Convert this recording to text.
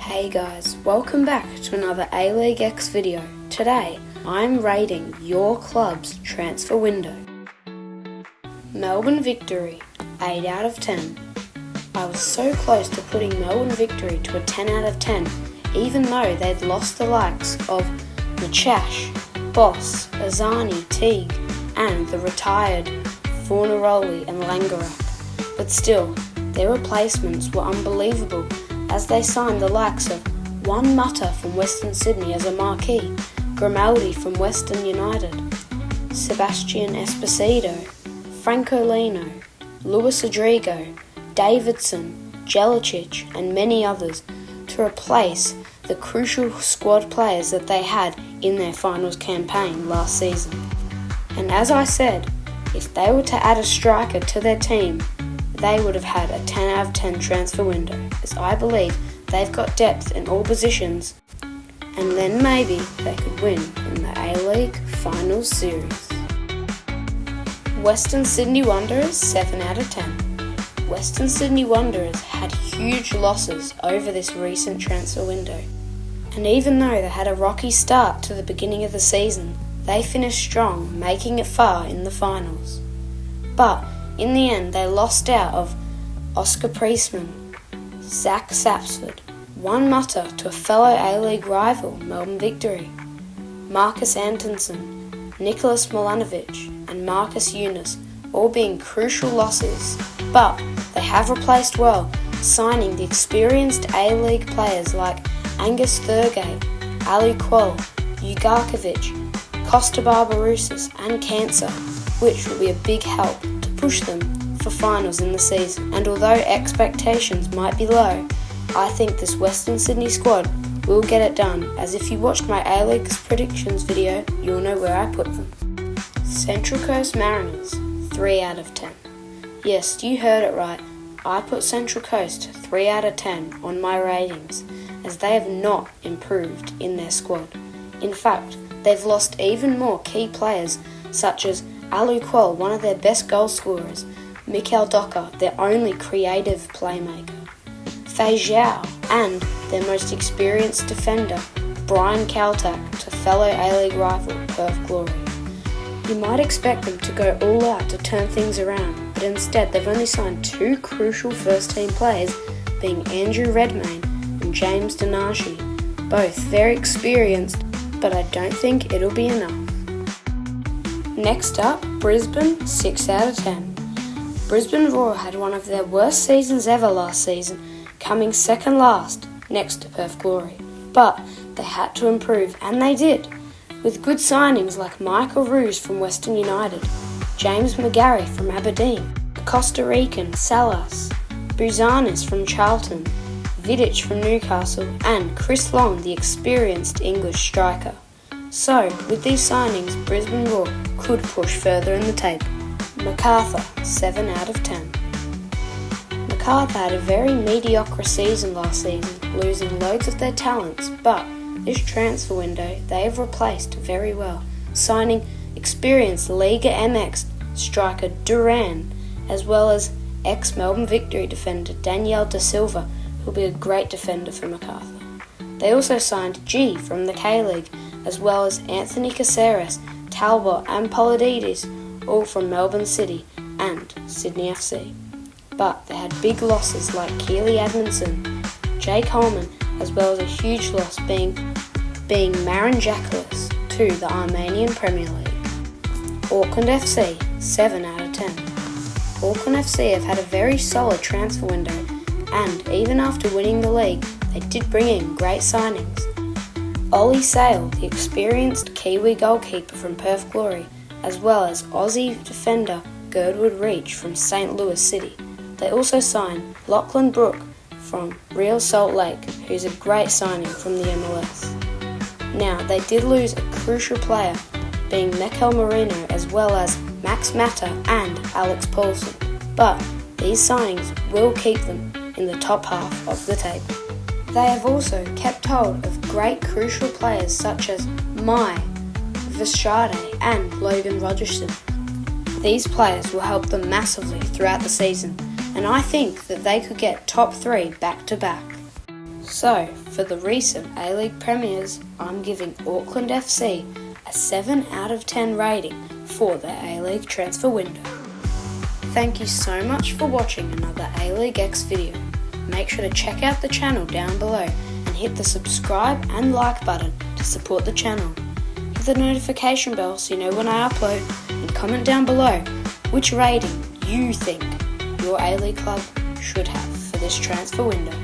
Hey guys, welcome back to another A-League X video. Today, I'm rating your club's transfer window. Melbourne Victory, 8 out of 10. I was so close to putting Melbourne Victory to a 10 out of 10, even though they'd lost the likes of Machash, Boss, Azani, Teague, and the retired Fornaroli and Langerak. But still, their replacements were unbelievable, as they signed the likes of Juan Mata from Western Sydney as a marquee, Grimaldi from Western United, Sebastian Esposito, Franco Lino, Luis Rodrigo, Davidson, Jelicic and many others to replace the crucial squad players that they had in their finals campaign last season. And as I said, if they were to add a striker to their team, they would have had a 10 out of 10 transfer window, as I believe they've got depth in all positions, and then maybe they could win in the A-League Finals Series. Western Sydney Wanderers, 7 out of 10. Western Sydney Wanderers had huge losses over this recent transfer window, and even though they had a rocky start to the beginning of the season, they finished strong, making it far in the finals. But in the end, they lost out of Oscar Priestman, Zach Sapsford, Juan Mata to a fellow A-League rival, Melbourne Victory, Marcus Antonsen, Nicholas Milanovic and Marcus Eunice, all being crucial losses, but they have replaced well, signing the experienced A-League players like Angus Thurgate, Ali Quell, Ugarkovic, Costa Barbarouses and Cancer, which will be a big help to push them for finals in the season. And although expectations might be low, I think this Western Sydney squad will get it done, as if you watched my A-League predictions video, you'll know where I put them. Central Coast Mariners, 3 out of 10. Yes, you heard it right. I put Central Coast 3 out of 10 on my ratings, as they have not improved in their squad. In fact, they've lost even more key players such as Alu Quell, one of their best goal scorers, Mikel Docker, their only creative playmaker, Fei Zhao, and their most experienced defender, Brian Kaltak, to fellow A-League rival Perth Glory. You might expect them to go all out to turn things around, but instead they've only signed two crucial first-team players, being Andrew Redmayne and James Donashi, both very experienced, but I don't think it'll be enough. Next up, Brisbane, 6 out of 10. Brisbane Roar had one of their worst seasons ever last season, coming second last next to Perth Glory. But they had to improve, and they did, with good signings like Michael Roos from Western United, James McGarry from Aberdeen, Costa Rican Salas, Buzanis from Charlton, Vidic from Newcastle, and Chris Long, the experienced English striker. So, with these signings, Brisbane Roar could push further in the table. Macarthur, 7 out of 10. Macarthur had a very mediocre season last season, losing loads of their talents, but this transfer window they have replaced very well, signing experienced Liga MX striker Duran, as well as ex-Melbourne Victory defender Daniel Da Silva, who will be a great defender for Macarthur. They also signed G from the K-League, as well as Anthony Caceres, Talbot and Polydidis, all from Melbourne City and Sydney FC. But they had big losses like Keely Edmondson, Jay Coleman, as well as a huge loss being Marin Jackalis to the Armenian Premier League. Auckland FC, 7 out of 10. Auckland FC have had a very solid transfer window, and even after winning the league, they did bring in great signings. Ollie Sale, the experienced Kiwi goalkeeper from Perth Glory, as well as Aussie defender Girdwood Reach from St. Louis City. They also signed Lachlan Brook from Real Salt Lake, who's a great signing from the MLS. Now, they did lose a crucial player, being Mikel Marino, as well as Max Mata and Alex Paulson, but these signings will keep them in the top half of the table. They have also kept hold of great crucial players such as Mai, Vashade and Logan Rogerson. These players will help them massively throughout the season, and I think that they could get top 3 back to back. So, for the recent A-League premiers, I'm giving Auckland FC a 7 out of 10 rating for their A-League transfer window. Thank you so much for watching another A-League X video. Make sure to check out the channel down below and hit the subscribe and like button to support the channel. Hit the notification bell so you know when I upload, and comment down below which rating you think your A-League club should have for this transfer window.